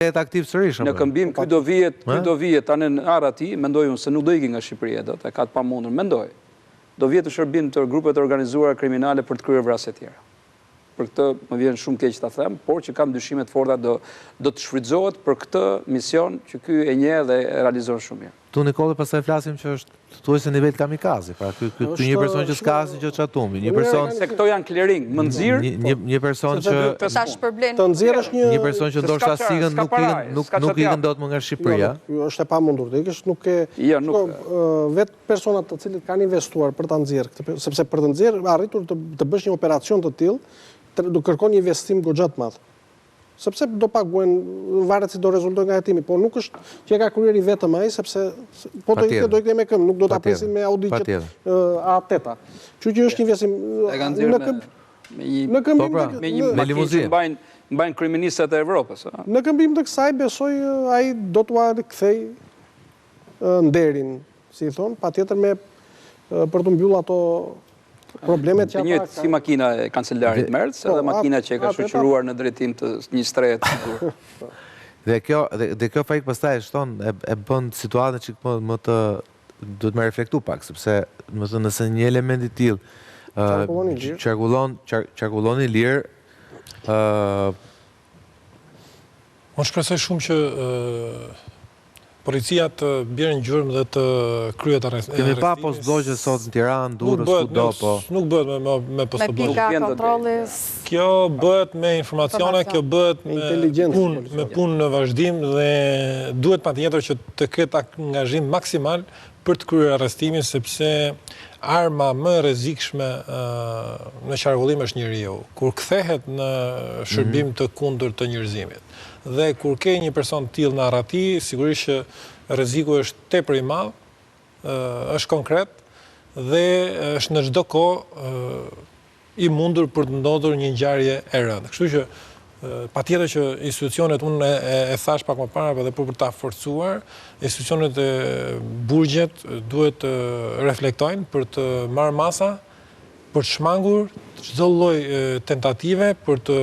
jetë aktiv sërish. Në këmbim, ky do vijet tani në Arati, mendoj unë se nuk do ikin nga Shqipëria dot, e ka të pamundur, mendoj. Do vijet të shërbim të grupeve të organizuara kriminale për të kryer vrasje të tjera. Për këtë më vjen shumë keq ta them, por që kam dyshime të forta do të shfrytëzohet për këtë mision që ky e njeh dhe e realizon shumë mirë. Tu Nikolë, pastaj flasim që është thuajse nivel kamikaze, pra ky një person që s'ka asgjë çatumi, një person se këto janë clearing, më nxirr, një person që të nxjerrësh një person që ndoshta sigën nuk ikën dot më nga Shqipëria. Ky është e pamundur, do ikësh nuk e vetë personat të cilët kanë investuar për ta nxjerrë, sepse për të nxjerrë arritur të bësh një operacion të tillë, do kërkon një investim goxha të madh. Sepse do paguen, varet si do rezultoj nga hetimi, por nuk është që e ka kryer i vetëm ai, sepse po do ikte me këmbë, nuk do ta presin me auditjet A8-a. Kështu që është një investim në këmbim me limuzinë mbajnë kryeministët e Evropës. Në këmbim të kësaj besoj ai do t'ua kthej nderin, si i thon, patjetër me për të mbyllur ato problemet që ata si makina e kancelarit Merz, edhe makina që e ka shoqëruar në drejtim të një strehet sigur. Dhe kjo fakt pastaj shton e bën situatën që më të duhet më reflektu pak, sepse më thënë nëse një element i tillë qarkullon i lirë, unë shpresoj shumë që policia të bjerë në gjurmë dhe të kryet arrestimin. Kemi pa postblogje sot në Tiranë, Durrës, kudo, po. Nuk bëhet me postblogje. Me pika kontrolli. Kjo bëhet me informacione, kjo bëhet me punë në vazhdim dhe duhet patjetër që të ketë angazhim maksimal për të kryer arrestimin, sepse arma më rrezikshme në qarkullim është njeriu. Kur kthehet në shërbim të kundërt të njerëzimit. Dhe kur ke një person të tillë në Arati, sigurisht që rreziku është tepër i madh, është konkret dhe është në çdo kohë i mundur për të ndodhur një ngjarje e rëndë. Kështu që patjetër që institucionet, unë e thash pak më parë edhe për ta forcuar, institucionet e burgjet duhet të reflektojnë për të marrë masa, për të shmangur çdo lloj tentative, për të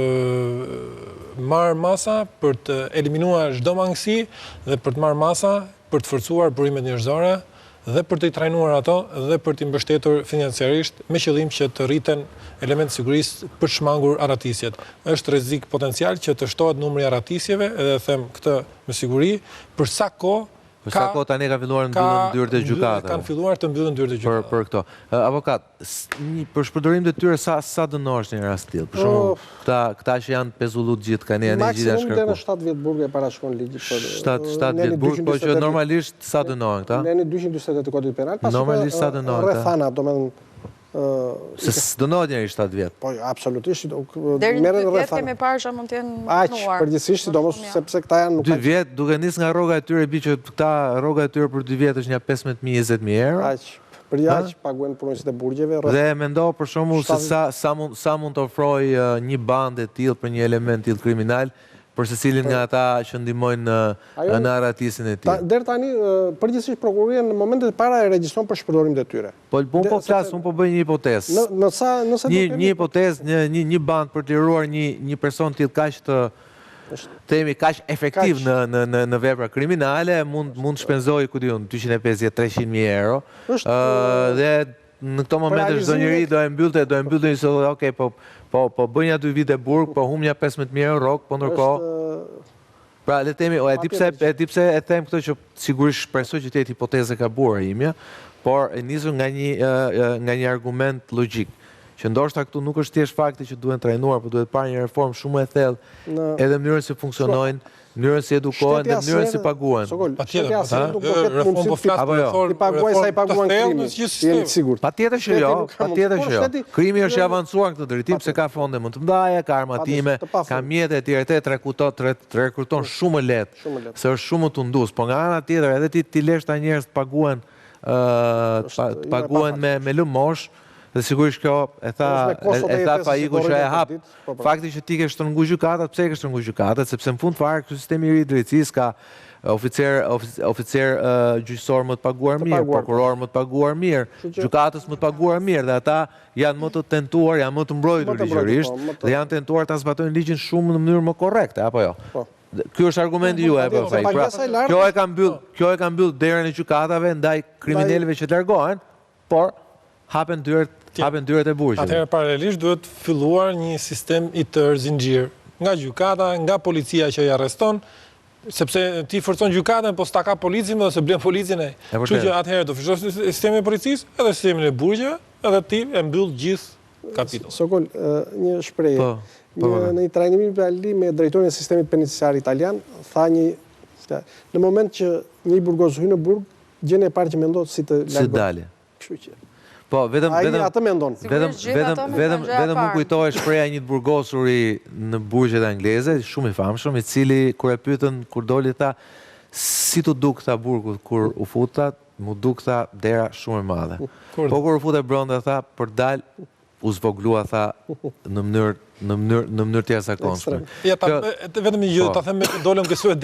marrë masa për të eliminuar çdo mangësi dhe për të marrë masa për të forcuar burimet njerëzore dhe për të i trajnuar ato dhe për të mbështetur financiarisht me qëllim që të rriten elementë sigurisë për të shmangur arratisjet. Është rrezik potencial që të shtohet numri i arratisjeve, edhe them këtë me siguri, për sa kohë tani ka filluar të mbyllen dyert e gjykatave. Kanë filluar të mbyllen dyert e gjykatave. Për këto. Avokat, për shpërdorim të tyre sa dënohesh në rast tillë? Për shembull, këta që janë pezullut gjithë kanë janë gjithë shkarkuar. Maksimum deri në 7 vjet burg e parashkon ligji për 7 vjet burg, po që normalisht sa dënohen këta? Në 248 të kodit penal, normalisht sa dënohen këta? Rrethana, domethënë se dënohet njëri 7 vjet. Po, absolutisht. Deri në 2 vjet kemi parë që mund të jenë dënuar. Aq, përgjithsisht, sidomos sepse këta janë 2 vjet, duke nis nga rroga e tyre bi që këta rroga e tyre për 2 vjet është një 15.000-20.000 euro. Aq, për aq paguajnë punonjësit e burgjeve. Dhe mendo për shembull se sa mund të ofroj një bandë e tillë për një element tillë kriminal për secilin nga ata që ndihmojnë në arratisin e tij. Deri tani përgjithsisht prokuroria në momentet e para e regjistron për shpërdorimin e tyre. Po flas, unë po bëj një hipotezë. Nëse një hipotezë, një bandë për të liruar një person tillë kaq të themi kaq efektiv në vepra kriminale mund shpenzoj ku diun 250-300.000 euro. Dhe në këto momente çdo njeri do e mbyllte një sot, okay, po bënja 2 vite burg, po humja 15.000 euro rrok, po ndërkohë. Pra le të themi, e di pse e them këtë që sigurisht shpresoj që të jetë hipotezë e gabuar imja, por e nisur nga një argument logjik. Që ndoshta këtu nuk është thjesht fakti që duhen trajnuar, por duhet parë një reformë shumë e thellë edhe mënyrën se funksionojnë, mënyrën si edukohen dhe mënyrën si paguhen. Patjetër që jo. Krimi është i avancuar në këtë drejtim se ka fonde më të mëdha, ka armatime, ka mjete e tjera, të rekruton shumë lehtë, se është shumë tundues, por nga ana tjetër edhe ti lesh ta njerëz të paguhen me lëmosh. Dhe sigurisht kjo e tha Faiku që e hap. Fakti që ti ke shtrëngu gjykatat, pse ke shtrëngu gjykatat? Sepse në fund fare ky sistemi i ri i drejtësisë ka oficer gjyqësor më të paguar mirë, prokuror më të paguar mirë, gjykatës më të paguar mirë, dhe ata janë më të tentuar, janë më të mbrojtur ligjërisht dhe janë tentuar ta zbatojnë ligjin shumë në mënyrë më korrekte, apo jo? Ky është argumenti juaj, po thaj. Pra, kjo e ka mbyll derën e gjykatave ndaj kriminalëve që largohen, por hapen dyert e burgjeve. Atëherë paralelisht duhet filluar një sistem i tërë zinxhir, nga gjykata, nga policia që i arreston, sepse ti forcon gjykatën, po s'ta ka policin dhe se blen policin e. Kështu që atëherë do fishosh sistemin e policisë, edhe sistemin e burgjeve, edhe ti e mbyll gjithë kapitullin. Sokol, një shprehje. Në një trajnim me drejtorin e sistemit penitenciar italian, tha në moment që një burgos hy në burg, gjën e parë që mendon si të largohet. Kështu që. Po, vetëm atë mendon. Vetëm më kujtohet shpreha e një burgosuri në burgjet angleze, shumë i famshëm, i cili kur e pyetën kur doli tha, si tu duk tha burgut kur u futa, mu duk tha dera shumë e madhe. Po kur u futa brenda tha, për dal u zvoglua tha në mënyrë të jashtëzakonshme. Vetëm një gjë ta them me dolëm kësaj